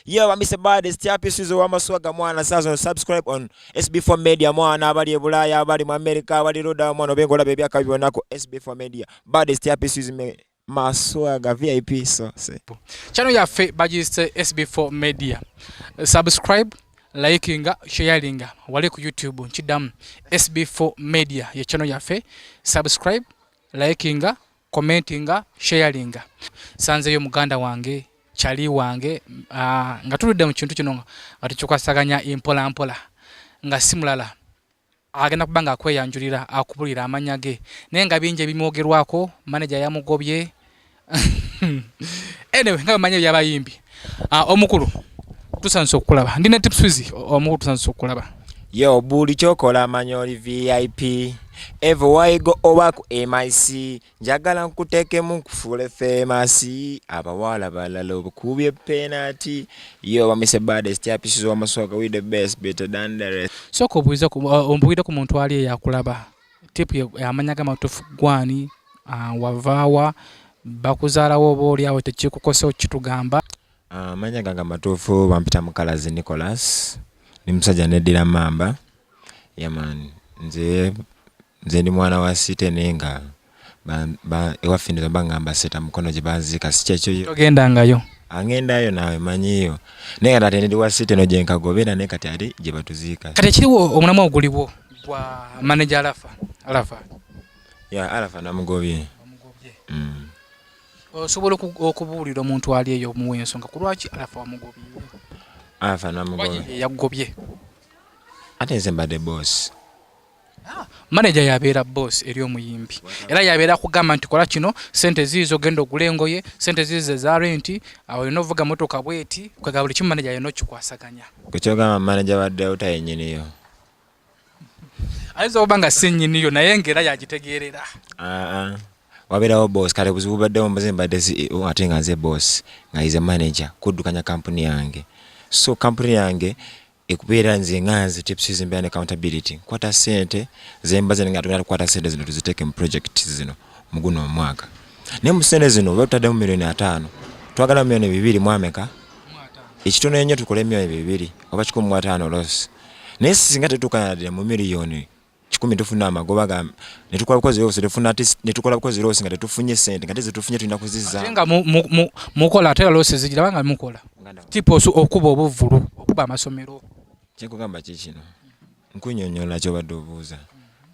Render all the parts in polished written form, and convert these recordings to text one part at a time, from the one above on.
Yo, I'm Mr. Abadde Takola mwana sasa subscribe on SB4 MEDIA mwana abali ebulaya abali mu America abali roda mwana bengola bebya kabibonako SB4 MEDIA Abadde Takola maswaga VIP so say. Channel yaffe bagiste SB4 MEDIA. Subscribe, liking, sharing wale ku YouTube nchidamu SB4 MEDIA ye channel yaffe. Subscribe, liking, commenting, sharing. Sanze yo muganda wange chali wange nga tuludde mu kintu kino nga tukyukasaganya impola mpola nga simulala agenda kubanga akweyanjulira akubulira amanya ge naye nga bingi bimwogerwako manager ya Mugobye anyway nga manya byabayimbi omukulu tusanze okulaba ndine tips wizi omukulu tusanze okulaba yo buli chokola manyoli VIP everywhere go oba ku MIC njagala nkuteke mu kufule famous abawala balala obukubye penalty yo Mr. Abadde Takola maswaga with the best better than the rest soko obuiza ombuide ku muntu ali yakulaba tip yamanyaga matufu gwani wavawa bakuzaalawo obooli awo tekikukosa okitugamba manyaga nga matufu bampita mukalazi Nicholas ni musajja neddira mamba yaman nze ndi mwana wa site nenga ewafindira bangamba seta mukono gye banzika si kyekyo togenda ngayo angendayo nawe manyiyo nenga ate ndi wa site no gye nkagobera ne kati ali gye batuzika kati kiriwo omulamwa oguliwo gwa manager Alafa ya Alafa na Mugobye osobola okubuulira omuntu ali eyo muwe ensonga ku lwaki Alafa wa Mugobye Alafa na Mugobye yagobye ate nze mbadde boss manager yabeera boss eri omuyimbi era yabeera kugamba nti kola kino sente zizo gendo gulengoye sente zizo za rent awo inovuga motoka bweti kwega buli kimu manager yeno kikwasaganya kuchoga manager wadde utayenyiniyo aizo obanga senyiniyo naye ngera yagitegerera wabeerawo boss kale buzibu badde ombaze mbadde CEO ate nga nze boss nga ize manager kuddukanya company yange so company yange ekubeera nze nganze tips zimbane accountability kwata sente zembaze nga tugenda kwata sente zino tuziteke mu project zino muguno omwaka ne mu sente zino batadde mu milioni 5 twagala milioni 2 mwameka ekitono enyo tukole milioni 2 oba 15 loss ne singa tetukana mu milioni 10 tufuna amagoba ga ne tukola koze yose tufuna ati ne tukola koze yose nga tetufunye sente nga tetufunye tulina kuziza nga mukola atera loss zigira banga mukola tipo okuba obuvulu okuba amasomero kyekugamba kikino nkunyonyola kyo badde obuuza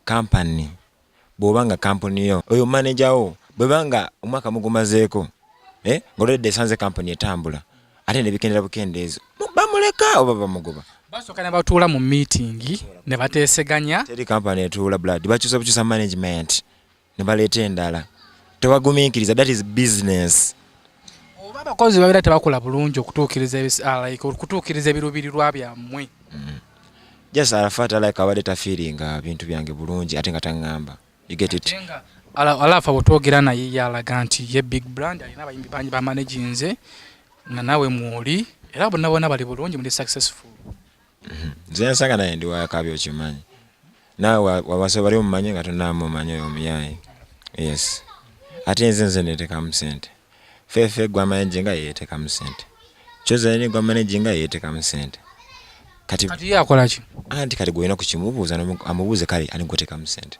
company bw'obanga company yo oyo manager wo bwebanga omwaka mugumazeeko ng'oledde esanze company etambula ate ne bikendera bukendeezo bamuleka oba bamugoba basooka ne batuula mu meeting ne bateeseganya teri company etuula blood bakyusa bukyusa management ne baleeta endala tebagumiikiriza that is business abakozi babira tebakola bulungi okutuukiriza ebiruubirirwa byammwe just Alafa like Abadde tafiringa bintu byange bulungi ate nga tangamba you get it Alafa bw'otwogera naye yalaga nti ye big brand alina abayimbi bangi bamanaginze nga nawe mwoli era bonna bali bulungi muli successful nze nsanga naye ndi wakabi okimanyi nawe wabase bali mumanyi nga tonnamumanyi oyo omuyayi yes ate nze netekamu sente fefe gwa managing yeteka mu sente choza ni gwa managing yeteka mu sente kati yakola ki anti kati gwena kukimubuuza amubuuze kale ani goteka mu sente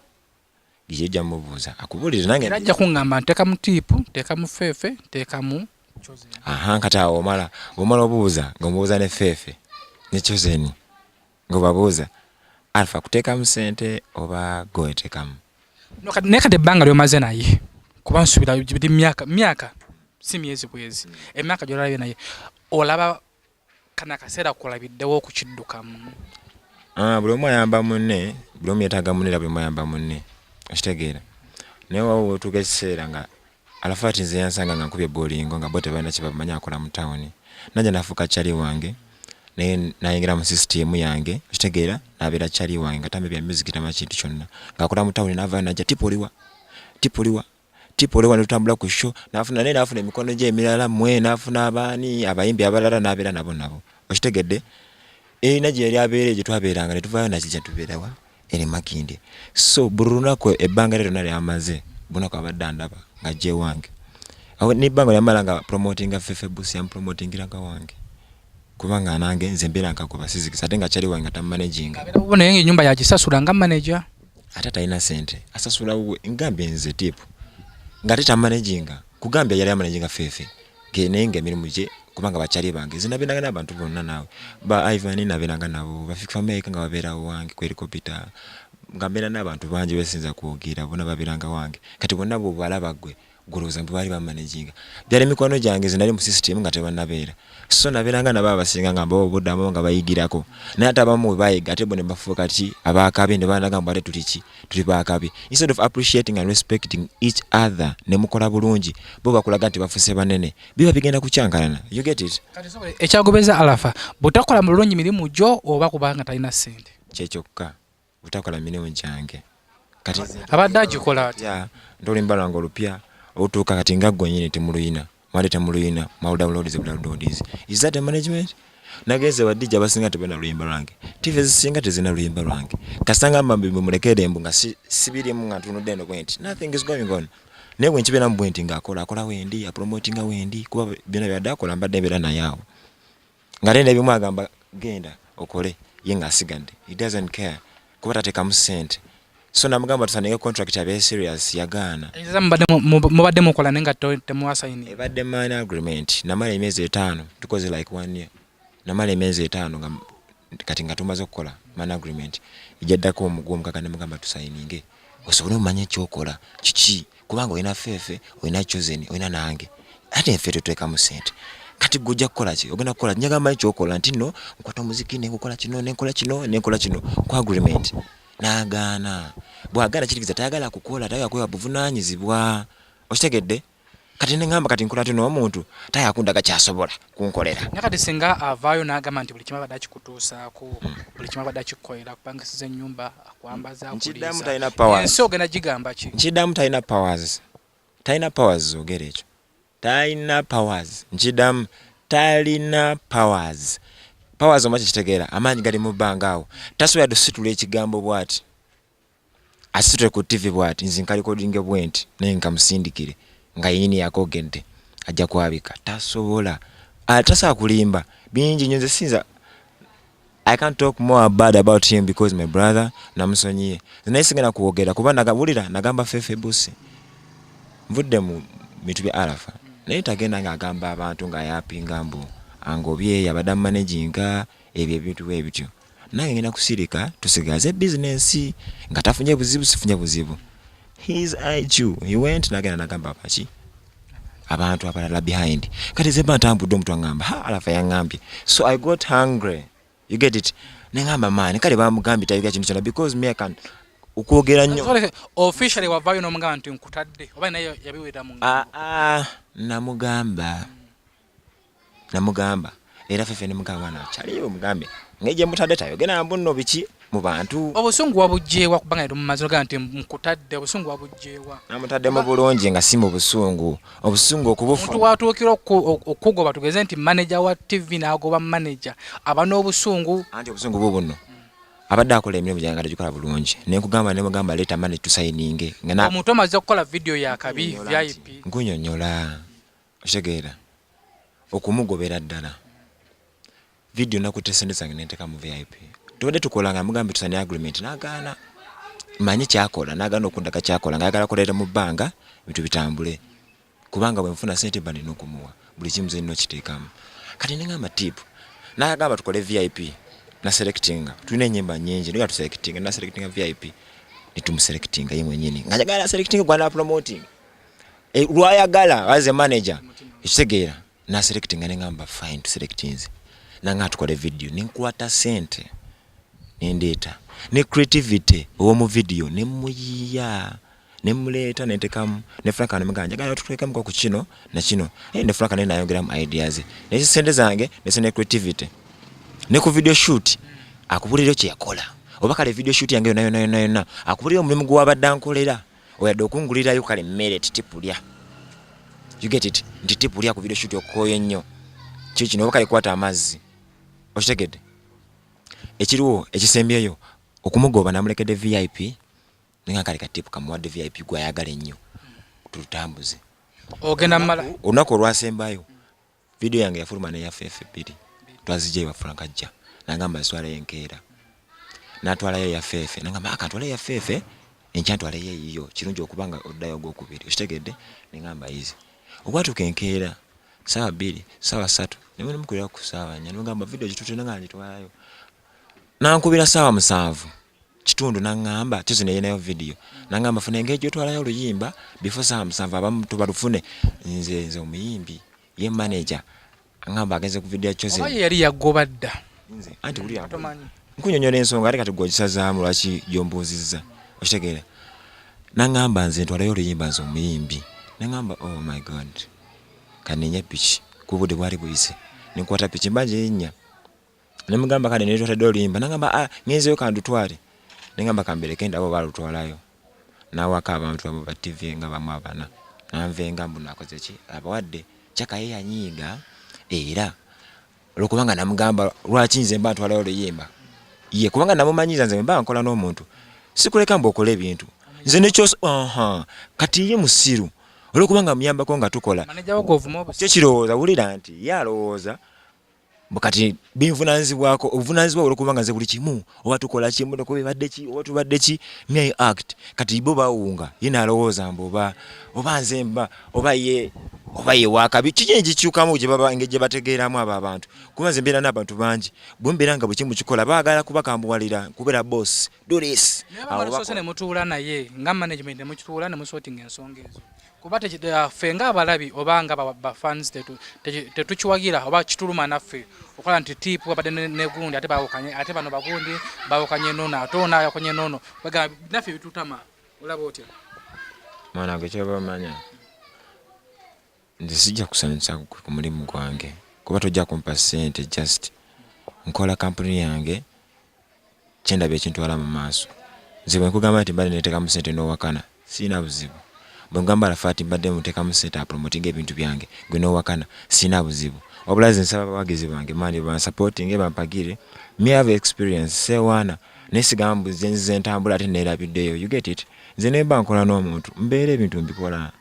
gije mubuuza akubulira nange ajja kungamba nteka mu tipu teka mu fefe teka mu choza kata omala obuuza ngomubuuza ne fefe ne chozeni ngobabuuza Alfa kuteka mu sente oba goteka mu nekade banga lyo maze naye kuba nsubira myaka si myezi bwezi emyaka gyolabye naye olaba kana kaseera kulabiddewo okukiddukamu buli omu ayamba munne buli omu yetaaga munne buli omu ayamba munne okitegeera naye wawo otuuka ekiseera nga Alafa ati nze yansanga nga nkubye bolingo nga bo tebalina kye bamanyi akola mu tawuni najja nafuuka kyali wange naye nayingira mu system yange okitegeera nabeera kyali wange nga tambe bya music tama kintu kyonna ng'akola mu tawuni n'avaayo najja tipo lewa nutambula ku show nafuna emikono gye emirala mwe nafuna abaani abayimbi abalala nabeera nabo okitegedde naje yali abeere gye twabeeranga ne tuvaayo nakijja tubeerawa eri Makindye so buli lunaku ebbanga lero nali amaze bunako abadde ndaba nga gye wange awo n'ebbanga lyamala nga promotinga fefe busi promotingira nga wange kubanga nange nze mbeera nkakuba sizikisa ate nga kyali wange tamanaging ubona yenge nyumba yagisasula nga manager ate talina sente asasula ngambye nze tip nga tamanaging kugambya yali amanaging fefe genenge Mirimu je kubanga bakyali bange zinabinaga n'abantu bonna nawe ba Ivan nabinaga nabo bafikfa meka nga babeera wange ku helicopter ngambera n'abantu bangi besinza kuogira bona babiranga wange kati bonna bo balabagwe guruza mbali ba managing byali mikono gyange zinali mu system nga tebanabeera so nabiranga naba basinga ngamba obudamo nga bayigirako naye atabamu bayiga ate bone bafuka kati abakabi ne banaga mbale tuli bakabi instead of appreciating and respecting each other ne mukola bulungi bo bakulaga nti bafuse banene biba bigenda kucyankalana you get it kati so ekyagobeza alafa butakola mulungi Mirimu jo oba kubanga talina sente kyekyoka butakola Mirimu gyange kati abadde agikola ya ndolimba lwango lupya otuuka kati nga gwenyine temuluyina mwali temuluyina downloads is that a management nageze wadija basinga tebena luyimba lwange TV zisinga tezina luyimba lwange kasanga mbambi mulekede mbunga sibiri mu ntuno deno kwenti nothing is going on newe nchibena mbwenti akola wendi promoting wendi kuba byona byadakola mbadde bera na yawo ngarende bimwagamba genda okole yenga sigande he doesn't care kuba tateka mu sente so namugamba tusanenge contract abe serious yagana iza mubadde mukola nenga temu sign ebadde man agreement namala emyezi 5 tukoze like 1 year namala emyezi 5 kati nga tumaze okukola man agreement ijaddako omugumu kaka namugamba tusayininge osobola omanye kyokola kiki kubanga oyina fefe oyina chosen oyina nange ate fefe tweka mu sente kati gujja kukola ki ogenda kukola nyagamba kyokola nti no nkwata muziki ne kukola kino nenkola kino kwa agreement nagana bwagala kirigiza tayagala kukola tayagala kuwa buvunanyizibwa okitegedde kati ngamba kati nkola tino omuntu tayakundaga kyasobola kunkolera nakati singa avayo nagamba nti buli kimwe badachi kutusaako buli kimwe badachi koera kupangisiza ennyumba akwambaza akuliza nchidamu talina powers so gena jigamba ki nchidamu talina powers ogere ekyo talina powers nchidamu talina powers omachi kitegeera amanyi gali mu bangaawo tasobola dusitula ekigambo bwati asitule ku TV bwati nzinkali coding bwenti nenga musindikire nga yini yakogende ajja kwabika tasobola atasa kulimba bingi nyonze sinza I can't talk more about him because my brother namusonyiye naisingana kuogera kuba nagabulira nagamba fefe busi mvudde mu mitubya alafa naye tagenda ngagamba abantu nga yapi ngambo angobye yabada managinga ebyo bintu ebityo naye ngena kusirika tusigaze business nga tafunye buzibu sifunye buzibu his IQ he went nagenda nagamba pachi abantu abalala behind kati zemba ntambudde omuntu angamba alafa yangambye so I got hungry you get it nengamba man kale bamugambye tayiga kintu kyona because me can ukwogera nnyo officially wavayo nomugamba nti nkutadde oba naye yabiwera mu namugamba era fefe ne mugamba na chaliyo mugambe ngeje mutadde tayogera mbunno biki mu bantu obusungu wabujjewa kubanga ndo mumazo ganti nkutadde obusungu wabujjewa namutadde mu bulungi nga si mu busungu obusungu okubufu omuntu watuukira okugoba tugeze nti manager wa TV n'agoba manager abano obusungu anti obusungu bubunno abadde akola emirimu gyange tagikola bulungi nekugamba ne mugamba leta mane tusayininge ngana omuntu amaze okukola video ya kabi VIP ngunyonyola otegeera okumugobera ddala video nakutesendeza ngeneteka mu VIP tubadde tukolanga mugambe tusani agreement nagana manyi kyakola nagana okundaka kyakola ngayagala kolera mu bbanga bitu bitambule kubanga bwe mfuna sente bani nokumuwa buli kimu zino kiteekamu kati nengamba tip nagamba tukole VIP na selecting tulina nyimba nyingi nika tuselecting na selecting VIP nitumuselecting ye mwenyini ngajagala selecting kwa promoting lwayagala as a manager ekitegeera na selecting nengamba fine to selectings nanga tukole video ninkwata sente nendeta ne creativity owo video ne muyiya ne muleta netekamu ne franka ne muganja gala tukweka mko ku kino na kino ne franka ne nayongera mu ideas ne sente zange ne creativity ne ku video shoot akubulira kye yakola obakale video shoot yange yona akubulira omulimu gwa badankolera oyadde okungulira yo kale merit tipulya you get it nditipulya ku video shoot okoye nnyo kiki no bakale kwata amazzi okitegedde ekiriwo ekisembyeyo okumugoba namulekedde VIP ninga kale katipu kamuwadde VIP gwa yagala ennyo tutambuze ogenda mala onako olwasembayo video yange yafuluma ne ya FF2 twazije bafranka jja nangamba swala yenkeera natwala ya fefe nangamba akatwala ya fefe enchantwala ye yiyo kirungi okubanga oddayo gwokubiri kitegedde ningamba izi okwatuka enkeera sawa 2 sawa 3 nimwe mukulira ku sawa nya ningamba video kitute nangandi twalayo nankubira sawa 7 kitundu nangamba tizine yenayo video nangamba funa engejo twalayo oluyimba before sawa 7 abamu tubalufune nze omuyimbi ye manager angamba agenze ku video choze oba yali yagobadda nze anti uli atomanyi nkunyonyola ensonga ate kati gwogisazaamu lwaki yombuuzizza okitegeera nangamba nze ntwalayo oluyimba nze omuyimbi nangamba oh my god kanenya piki kubude bwali buyise ninkwata piki mbanje nnya nemugamba kale netwatadde oluyimba nangamba ngenzeyo kandutwale nengamba kambere abo balutwalayo nawaka abantu abo ba TV nga bamu abana nanvenga mbu nakoze ki abawadde chaka ye yanyiga era olukubanga namugamba lwaki nze mba ntwalayo oluyimba ye kubanga namumanyiza nze mba nkola n'omuntu sikuleka mbu okole ebintu nze nekyo kati ye musiru olukubanga muyambako nga tukola manager wako kye kirowooza wulira nti yalowooza bukati binvunanzibwako obuvunanzibwa olukubanga nze buli kimu oba tukola kimu noko bibadde ki oba tubadde ki me act kati bo bawunga yina alowooza mbu oba nze mba oba ye wakabi kijenji kyukamu gye baba ngeje bategeeramu aba abantu kuba nze mbeera n'abantu bangi bwe mbeera nga buli kimu kikola baagala kuba kambuwalira kubeera boss do this awo sosene mutuula naye nga management mutuula ne musorting ensonga ezo kuba fenga abalabi obanga ba fans tetukiwagira oba kituluma naffe okola nti tipu abadde ne gundi ate bano bagundi bawokanye nono atona yakonye nono baga naffe bitutama olaba otya mwana gwe bamanya nze sijja kusanyusa ku mulimu gwange kuba tojja kumpa sente just nkola kampuni yange kyendabye ekintwala mu maaso nze bwe nkugamba nti mbadde neteekamu sente n'owakana sina buzibu bwe ngamba lafati mbadde muteekamu sente apromotinga ebintu byange gwe n'owakana sina buzibu wabula nze nsaba abawagizi bange mani bansupporting bampagire me have experience sewaana nesigambu nze ntambula ate neerabiddeyo you get it nze nemba nkola n'omuntu mbeera ebintu mbikola